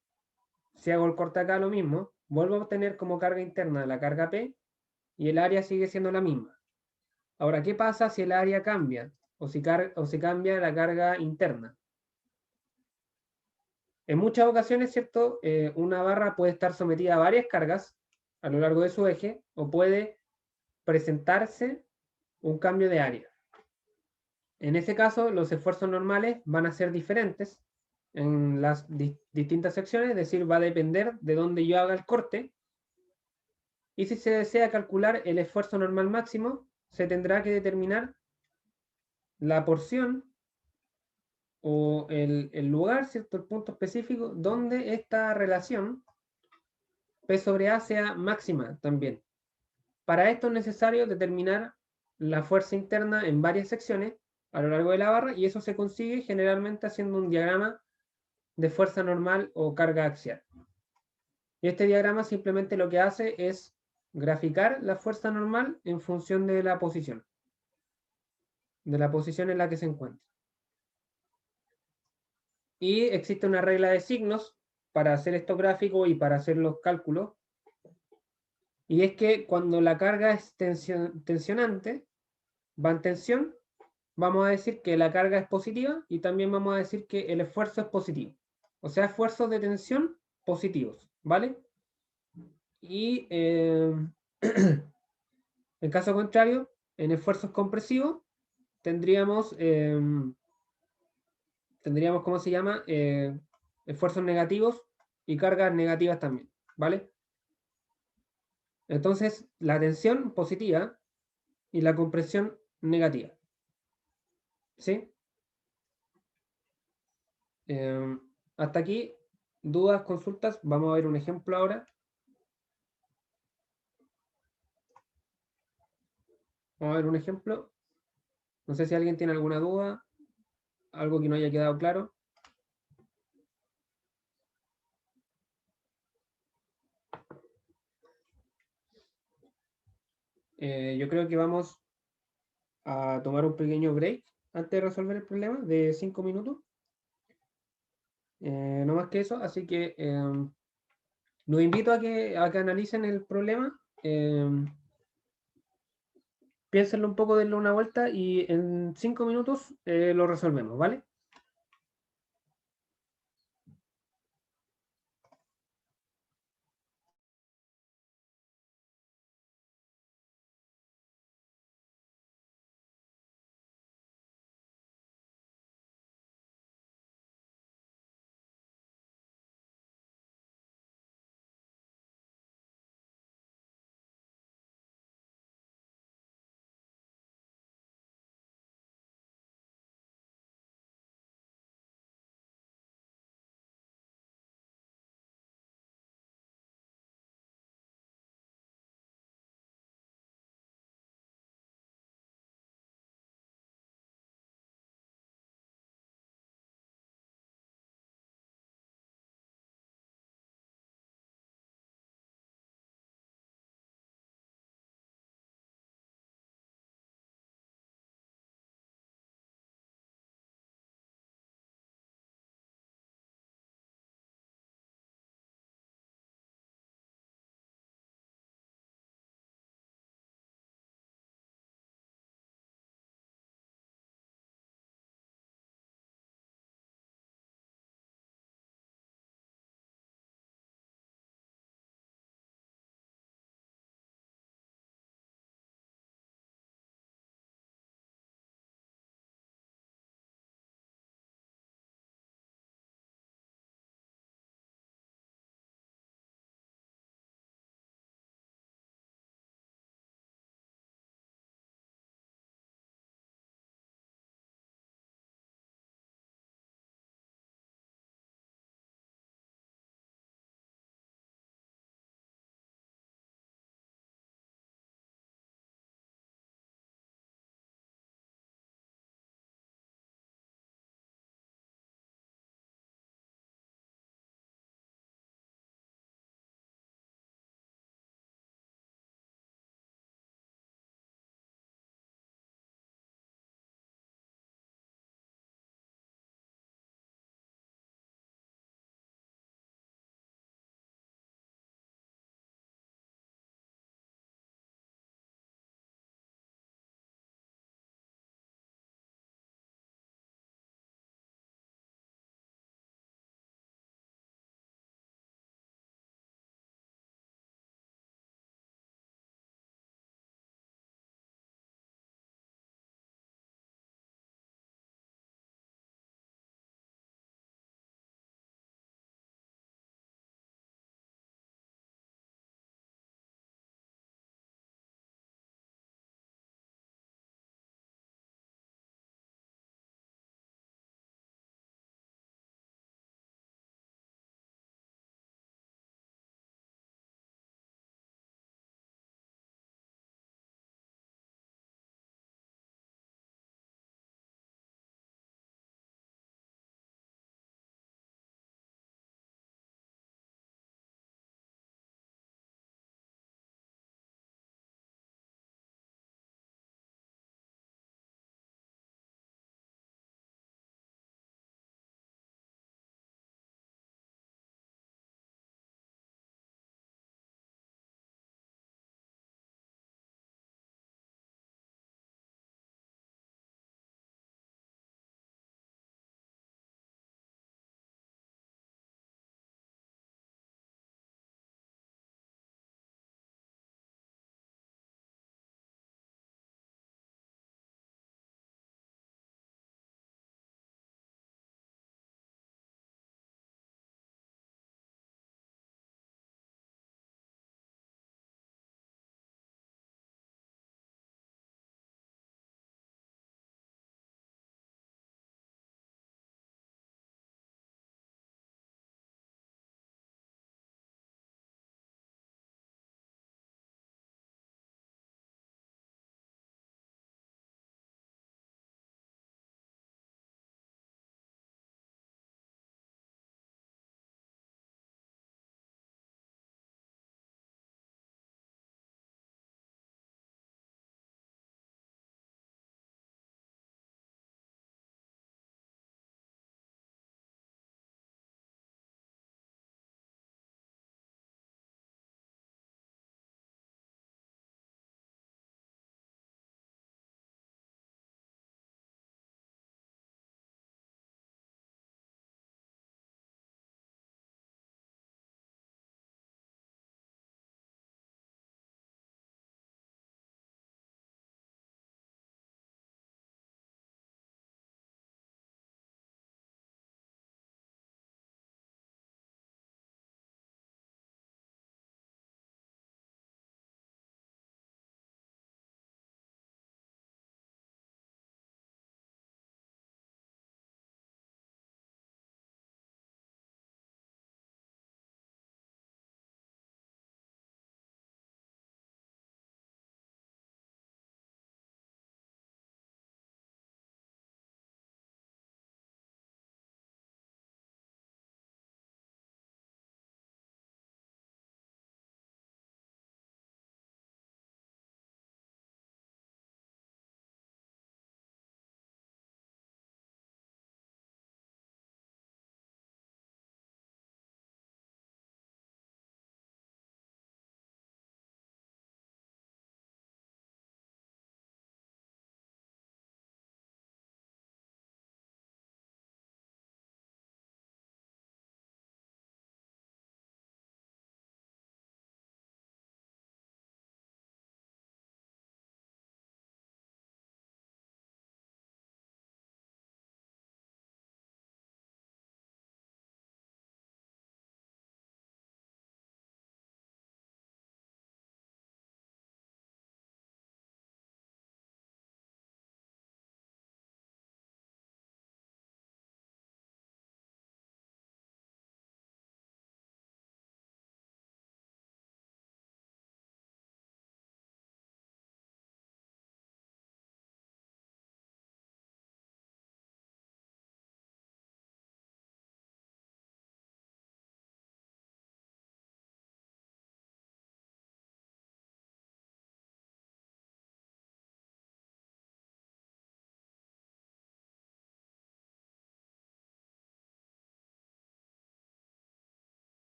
Si hago el corte acá, lo mismo, vuelvo a obtener como carga interna la carga P, y el área sigue siendo la misma. Ahora, ¿qué pasa si el área cambia? O si cambia la carga interna. En muchas ocasiones, ¿cierto? Una barra puede estar sometida a varias cargas a lo largo de su eje, o puede presentarse un cambio de área. En ese caso, los esfuerzos normales van a ser diferentes en las distintas secciones, es decir, va a depender de dónde yo haga el corte. Y si se desea calcular el esfuerzo normal máximo, se tendrá que determinar la porción o el lugar, ¿cierto? El punto específico donde esta relación P sobre A sea máxima también. Para esto es necesario determinar la fuerza interna en varias secciones a lo largo de la barra, y eso se consigue generalmente haciendo un diagrama de fuerza normal o carga axial. Y este diagrama simplemente lo que hace es graficar la fuerza normal en función de la posición en la que se encuentra. Y existe una regla de signos para hacer estos gráficos y para hacer los cálculos. Y es que cuando la carga es tensionante, va en tensión, vamos a decir que la carga es positiva y también vamos a decir que el esfuerzo es positivo. O sea, esfuerzos de tensión positivos, ¿vale? Y en caso contrario, en esfuerzos compresivos, tendríamos, ¿cómo se llama? Esfuerzos negativos y cargas negativas también, ¿vale? Entonces, la tensión positiva y la compresión negativa, ¿sí? Hasta aquí, dudas, consultas. Vamos a ver un ejemplo ahora. Vamos a ver un ejemplo. No sé si alguien tiene alguna duda, algo que no haya quedado claro. Yo creo que vamos a tomar un pequeño break antes de resolver el problema de 5 minutos. No más que eso, así que los invito a que analicen el problema. Piénsenlo un poco, denle una vuelta y en 5 minutos lo resolvemos, ¿vale?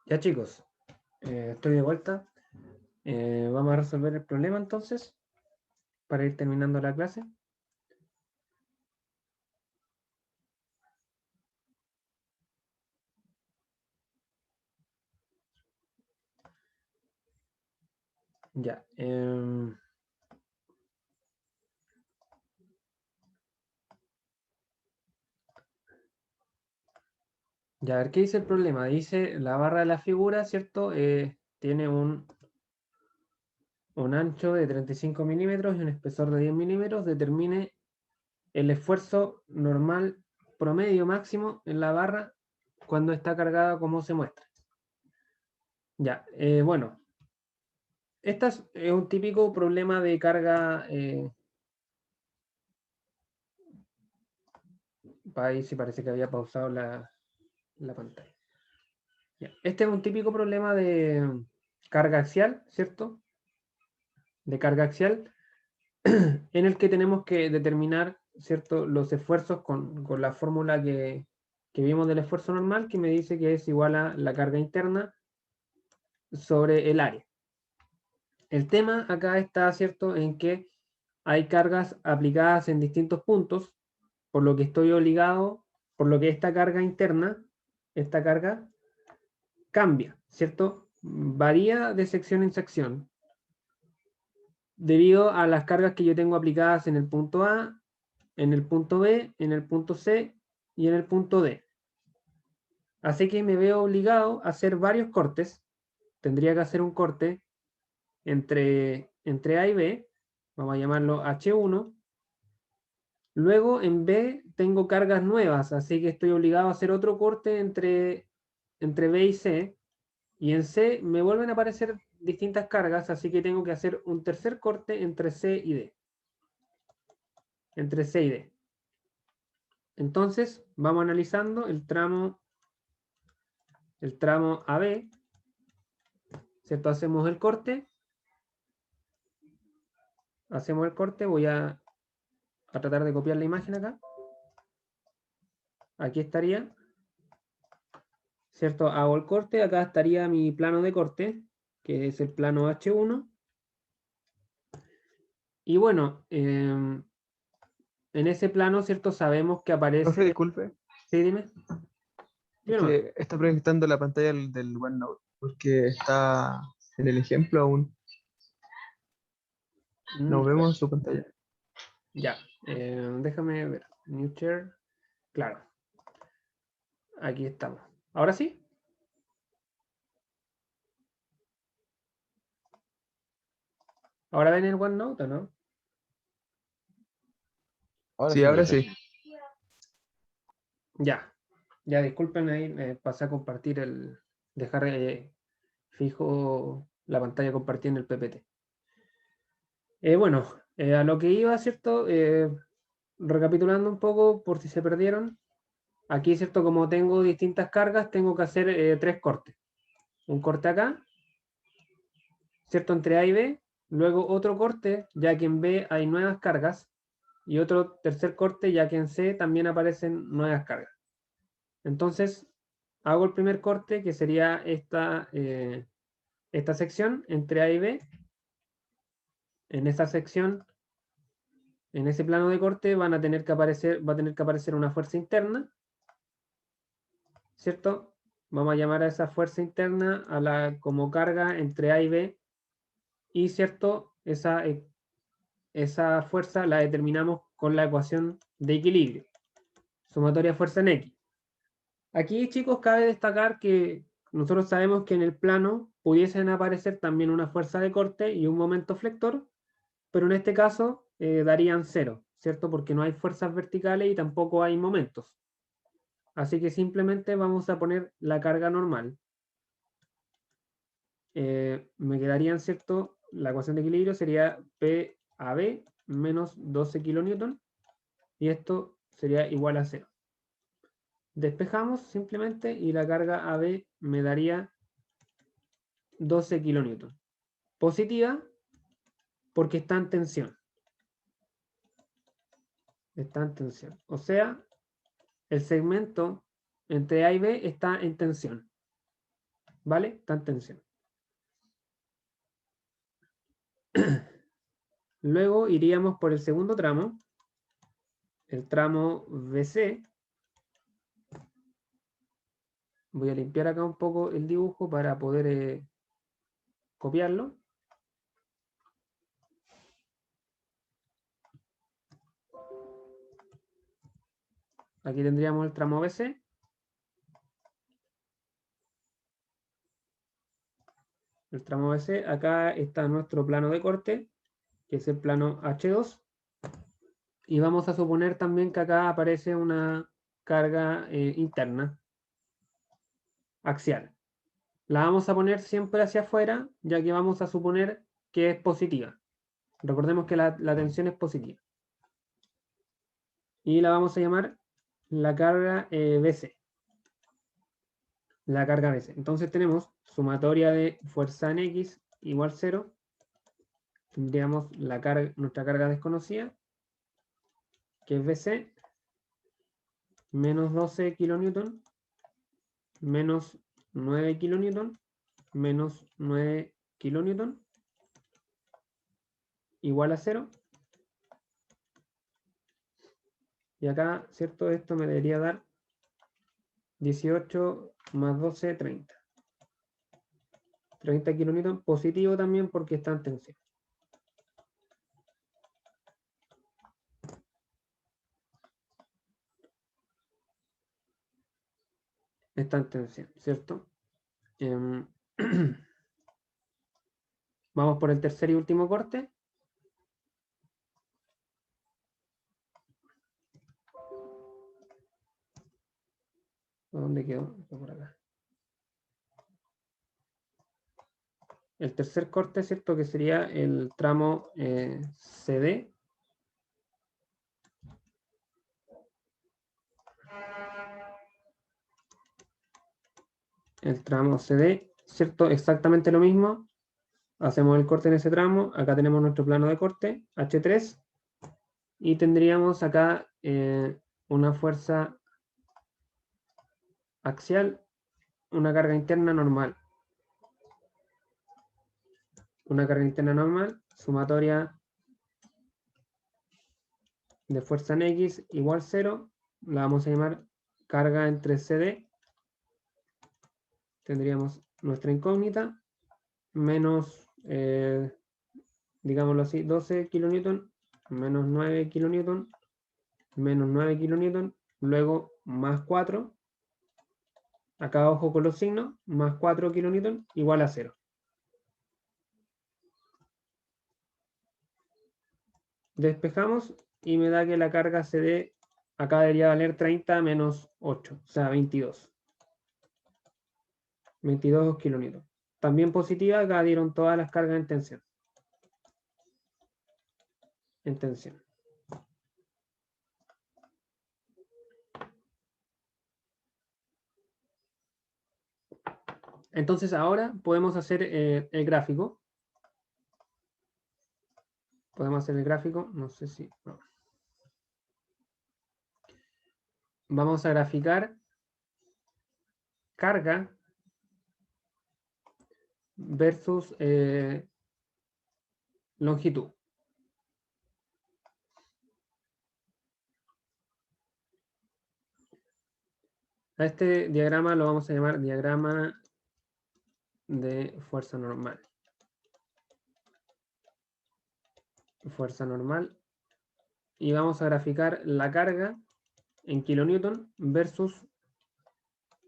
Ya chicos, estoy de vuelta. Vamos a resolver el problema entonces, para ir terminando la clase. Ya. Ya, a ver, ¿qué dice el problema? Dice la barra de la figura, ¿cierto? Tiene un ancho de 35 milímetros y un espesor de 10 milímetros. Determine el esfuerzo normal promedio máximo en la barra cuando está cargada como se muestra. Ya, bueno, este es un típico problema de carga. Ahí sí parece que había pausado la pantalla. Ya, este es un típico problema de carga axial, ¿cierto? De carga axial, en el que tenemos que determinar, ¿cierto?, los esfuerzos con la fórmula que vimos del esfuerzo normal, que me dice que es igual a la carga interna sobre el área. El tema acá está, ¿cierto?, en que hay cargas aplicadas en distintos puntos, por lo que estoy obligado, por lo que esta carga interna, esta carga cambia, ¿cierto? Varía de sección en sección, debido a las cargas que yo tengo aplicadas en el punto A, en el punto B, en el punto C y en el punto D. Así que me veo obligado a hacer varios cortes. Tendría que hacer un corte entre A y B, vamos a llamarlo H1. Luego en B tengo cargas nuevas, así que estoy obligado a hacer otro corte entre B y C. Y en C me vuelven a aparecer distintas cargas, así que tengo que hacer un tercer corte entre C y D. Entre C y D. Entonces, vamos analizando el tramo AB, ¿cierto? Hacemos el corte, voy a tratar de copiar la imagen acá. Aquí estaría, ¿cierto? Hago el corte, acá estaría mi plano de corte, que es el plano H1. Y bueno, en ese plano, ¿cierto? Sabemos que Profe, aparece... disculpe, Sí, dime. es Dime nomás. que está proyectando la pantalla del OneNote, porque está en el ejemplo aún. No A ver, vemos su pantalla. ya. Déjame ver. New share. Claro, aquí estamos. ¿Ahora sí? ¿Ahora ven el OneNote o no? Ahora Sí, sí, ahora profe. sí. Ya. Ya, disculpen ahí, pasé a compartir dejar fijo la pantalla compartida en el PPT. Bueno, a lo que iba, ¿cierto? Recapitulando un poco, por si se perdieron. Aquí, ¿cierto? Como tengo distintas cargas, tengo que hacer 3 cortes. Un corte acá, ¿cierto? Entre A y B. Luego otro corte, ya que en B hay nuevas cargas. Y otro tercer corte, ya que en C también aparecen nuevas cargas. Entonces, hago el primer corte, que sería esta sección entre A y B. En esa sección, en ese plano de corte, va a tener que aparecer una fuerza interna, ¿cierto? Vamos a llamar a esa fuerza interna como carga entre A y B. Y, ¿cierto? Esa fuerza la determinamos con la ecuación de equilibrio. Sumatoria fuerza en X. Aquí, chicos, cabe destacar que nosotros sabemos que en el plano pudiesen aparecer también una fuerza de corte y un momento flector, pero en este caso darían 0, ¿cierto? Porque no hay fuerzas verticales y tampoco hay momentos. Así que simplemente vamos a poner la carga normal. Me quedarían, ¿cierto? La ecuación de equilibrio sería PAB menos 12 kilonewton y esto sería igual a 0. Despejamos simplemente y la carga AB me daría 12 kilonewton. Positiva porque está en tensión. Está en tensión. O sea, el segmento entre A y B está en tensión. ¿Vale? Está en tensión. Luego iríamos por el segundo tramo, el tramo BC. Voy a limpiar acá un poco el dibujo para poder copiarlo. Aquí tendríamos el tramo BC. El tramo BC, acá está nuestro plano de corte, que es el plano H2. Y vamos a suponer también que acá aparece una carga interna, axial. La vamos a poner siempre hacia afuera, ya que vamos a suponer que es positiva. Recordemos que la tensión es positiva. Y la vamos a llamar la carga BC. La carga BC. Entonces tenemos sumatoria de fuerza en X igual 0. Tendríamos nuestra carga desconocida, que es BC, menos 12 kilonewton, menos 9 kilonewton, menos 9 kilonewton, igual a 0. Y acá, ¿cierto? Esto me debería dar 18 más 12, 30. 30 kilonewton, positivo también porque está en tensión. Está en tensión, ¿cierto? Vamos por el tercer y último corte. ¿Dónde quedó? Por acá. El tercer corte, ¿cierto? Que sería el tramo CD. El tramo CD, ¿cierto? Exactamente lo mismo. Hacemos el corte en ese tramo. Acá tenemos nuestro plano de corte, H3. Y tendríamos acá una fuerza axial, una carga interna normal. Una carga interna normal, sumatoria de fuerza en X igual 0. La vamos a llamar carga entre CD. Tendríamos nuestra incógnita, menos, digámoslo así, 12 kilonewton, menos 9 kilonewton, menos 9 kilonewton, luego más 4. Acá ojo con los signos, más 4 kilonewton igual a 0. Despejamos y me da que la carga CD acá debería valer 30 menos 8, o sea, 22. 22 kilonewton. También positiva, acá dieron todas las cargas en tensión. En tensión. Entonces ahora podemos hacer el gráfico. Podemos hacer el gráfico, no sé si... No. Vamos a graficar carga versus longitud. A este diagrama lo vamos a llamar diagrama de fuerza normal. Fuerza normal. Y vamos a graficar la carga en kilonewton versus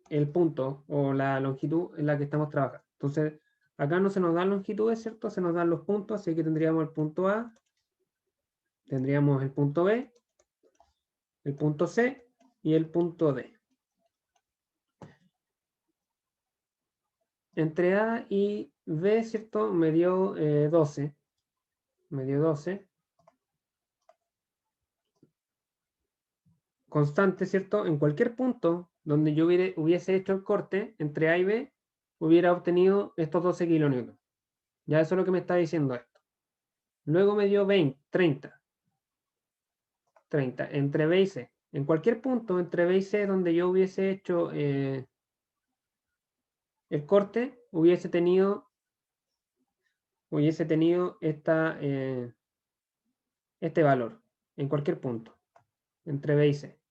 el punto o la longitud en la que estamos trabajando. Entonces, acá no se nos dan longitudes, ¿cierto? Se nos dan los puntos, así que tendríamos el punto A, tendríamos el punto B, el punto C y el punto D. Entre A y B, ¿cierto? Me dio 12. Me dio 12. Constante, ¿cierto? En cualquier punto donde yo hubiese hecho el corte entre A y B, hubiera obtenido estos 12 kilonewtons. Ya eso es lo que me está diciendo esto. Luego me dio 20, 30. 30 entre B y C. En cualquier punto entre B y C donde yo hubiese hecho el corte hubiese tenido este valor en cualquier punto, entre B y C.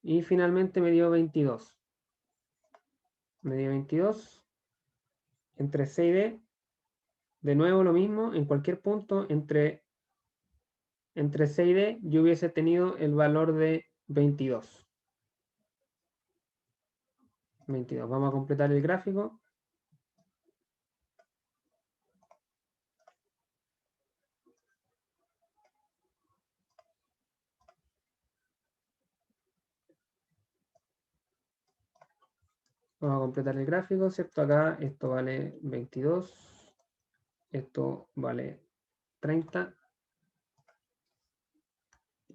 Y finalmente me dio 22. Me dio 22 entre C y D. De nuevo lo mismo, en cualquier punto entre C y D yo hubiese tenido el valor de 22. 22. Vamos a completar el gráfico. Vamos a completar el gráfico, ¿cierto? Acá esto vale 22. Esto vale 30.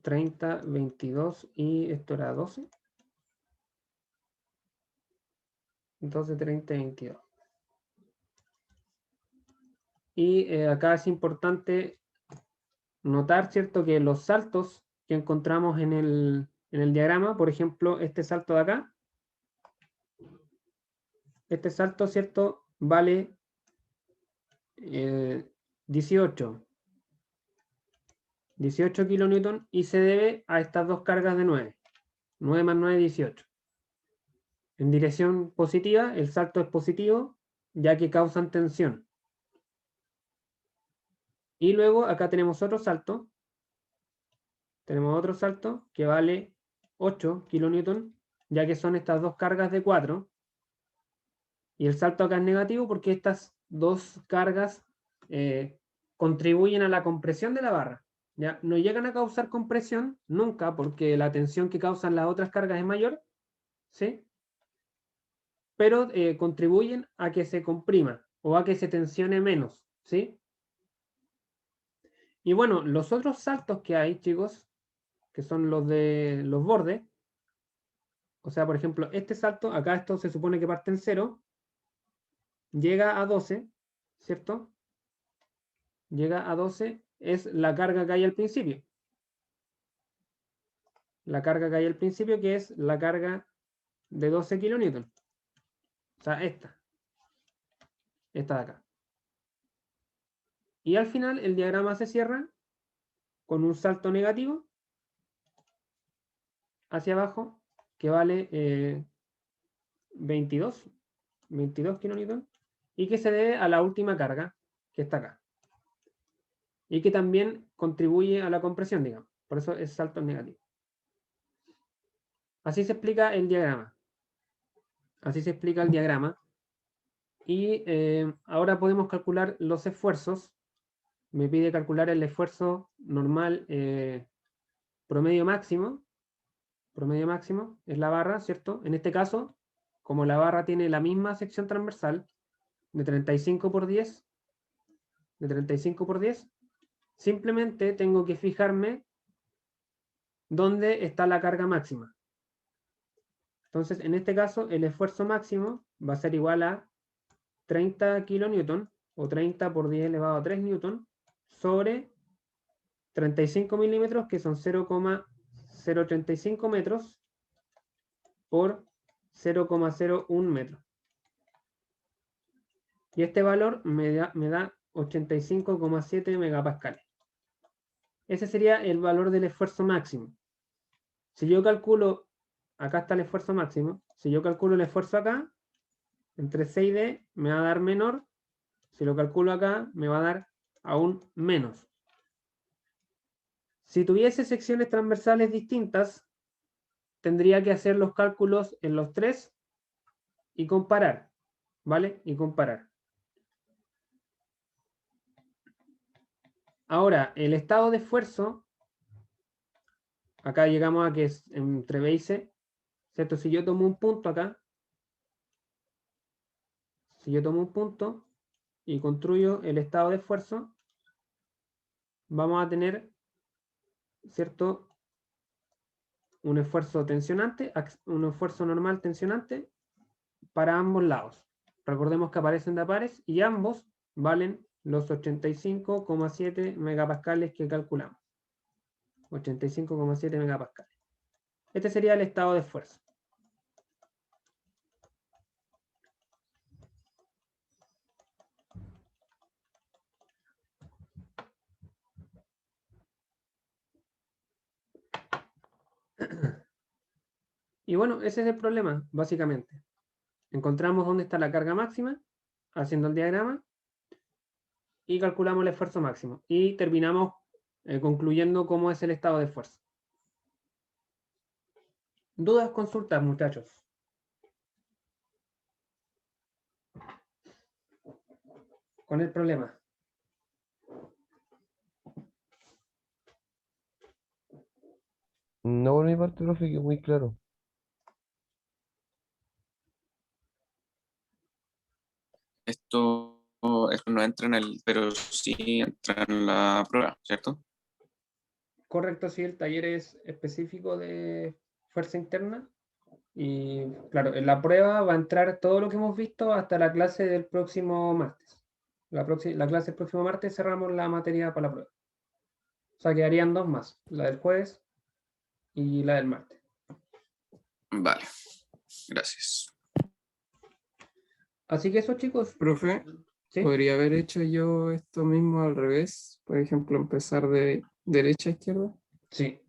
30, 22 y esto era 12. 12, 30 y 22. Y acá es importante notar, ¿cierto?, que los saltos que encontramos en el diagrama, por ejemplo, este salto de acá, este salto, ¿cierto?, vale 18 kilonewton y se debe a estas dos cargas de 9. 9 más 9, 18. En dirección positiva, el salto es positivo, ya que causan tensión. Y luego acá tenemos otro salto. Tenemos otro salto que vale 8 kilonewton, ya que son estas dos cargas de 4. Y el salto acá es negativo porque estas dos cargas contribuyen a la compresión de la barra. ¿Ya? No llegan a causar compresión nunca porque la tensión que causan las otras cargas es mayor, ¿sí? Pero contribuyen a que se comprima o a que se tensione menos, ¿sí? Y bueno, los otros saltos que hay, chicos, que son los de los bordes, o sea, por ejemplo, este salto, acá esto se supone que parte en 0, llega a 12, ¿cierto? Llega a 12, es la carga que hay al principio. La carga que hay al principio, que es la carga de 12 kilonewton. O sea, esta de acá. Y al final el diagrama se cierra con un salto negativo hacia abajo que vale 22 kilonewton y que se debe a la última carga que está acá. Y que también contribuye a la compresión, digamos. Por eso es salto negativo. Así se explica el diagrama. Así se explica el diagrama. Y ahora podemos calcular los esfuerzos. Me pide calcular el esfuerzo normal promedio máximo. Promedio máximo es la barra, ¿cierto? En este caso, como la barra tiene la misma sección transversal de 35 por 10, simplemente tengo que fijarme dónde está la carga máxima. Entonces, en este caso, el esfuerzo máximo va a ser igual a 30 kilonewton o 30 por 10 elevado a 3 newton sobre 35 milímetros, que son 0,035 metros por 0,01 metros. Y este valor me da 85,7 megapascales. Ese sería el valor del esfuerzo máximo. Si yo calculo, acá está el esfuerzo máximo, si yo calculo el esfuerzo acá, entre C y D me va a dar menor, si lo calculo acá me va a dar aún menos. Si tuviese secciones transversales distintas, tendría que hacer los cálculos en los tres y comparar, ¿vale? Y comparar. Ahora, el estado de esfuerzo, acá llegamos a que es entre B y C, ¿cierto? Si yo tomo un punto acá, si yo tomo un punto y construyo el estado de esfuerzo, vamos a tener, ¿cierto?, un esfuerzo tensionante, un esfuerzo normal tensionante para ambos lados. Recordemos que aparecen de a pares y ambos valen los 85,7 megapascales que calculamos. 85,7 megapascales. Este sería el estado de esfuerzo. Y bueno, ese es el problema, básicamente. Encontramos dónde está la carga máxima, haciendo el diagrama, y calculamos el esfuerzo máximo. Y terminamos concluyendo cómo es el estado de esfuerzo. ¿Dudas, consultas, muchachos? Con el problema. No, por mi parte, profe, que muy claro. Esto no entra en el, pero sí entra en la prueba, ¿cierto? Correcto, sí, el taller es específico de fuerza interna. Y claro, en la prueba va a entrar todo lo que hemos visto hasta la clase del próximo martes. La clase del próximo martes cerramos la materia para la prueba. O sea, quedarían dos más, la del jueves y la del martes. Vale, gracias. Así que eso, chicos. Profe, ¿Sí? ¿podría haber hecho yo esto mismo al revés? Por ejemplo, empezar de derecha a izquierda. Sí,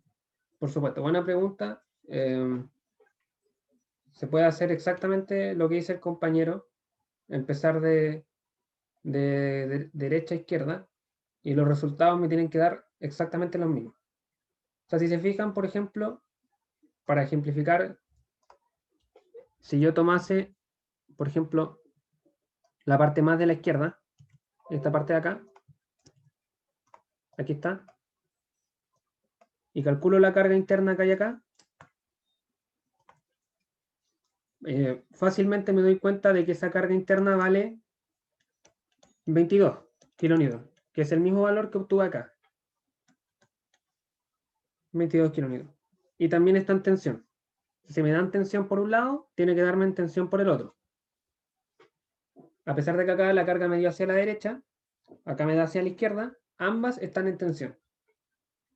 por supuesto. Buena pregunta. Se puede hacer exactamente lo que dice el compañero, empezar de derecha a izquierda, y los resultados me tienen que dar exactamente los mismos. O sea, si se fijan, por ejemplo, para ejemplificar, si yo tomase, por ejemplo, la parte más de la izquierda, esta parte de acá, aquí está, y calculo la carga interna que hay acá, fácilmente me doy cuenta de que esa carga interna vale 22 kilonewton, que es el mismo valor que obtuve acá. 22 kilonewton. Y también está en tensión. Si me dan tensión por un lado, tiene que darme en tensión por el otro. A pesar de que acá la carga me dio hacia la derecha, acá me da hacia la izquierda, ambas están en tensión.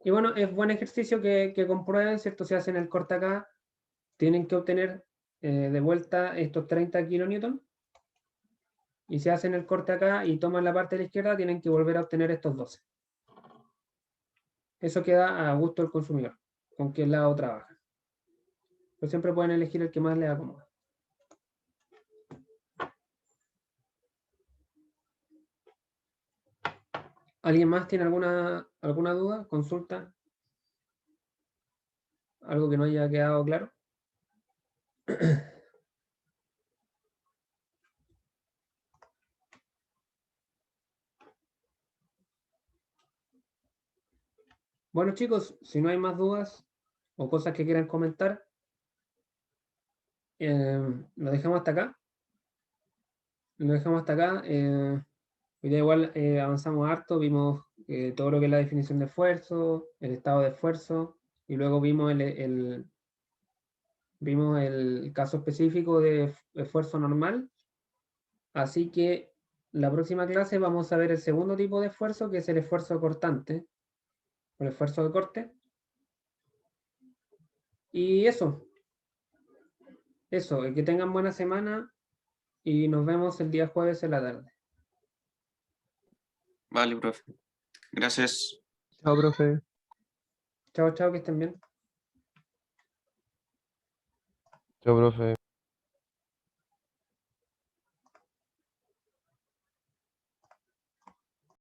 Y bueno, es buen ejercicio que comprueben, ¿cierto? Si hacen el corte acá, tienen que obtener de vuelta estos 30 kilonewton. Y si hacen el corte acá y toman la parte de la izquierda, tienen que volver a obtener estos 12. Eso queda a gusto del consumidor, con qué lado trabaja. Pero siempre pueden elegir el que más les acomoda. ¿Alguien más tiene alguna duda, consulta? ¿Algo que no haya quedado claro? Bueno, chicos, si no hay más dudas o cosas que quieran comentar, lo dejamos hasta acá. Lo dejamos hasta acá. Hoy día igual avanzamos harto, vimos todo lo que es la definición de esfuerzo, el estado de esfuerzo, y luego vimos vimos el caso específico de esfuerzo normal. Así que la próxima clase vamos a ver el segundo tipo de esfuerzo, que es el esfuerzo cortante, o el esfuerzo de corte. Y eso, que tengan buena semana y nos vemos el día jueves en la tarde. Vale, profe. Gracias. Chao, profe. Chao, chao, que estén bien. Chao, profe.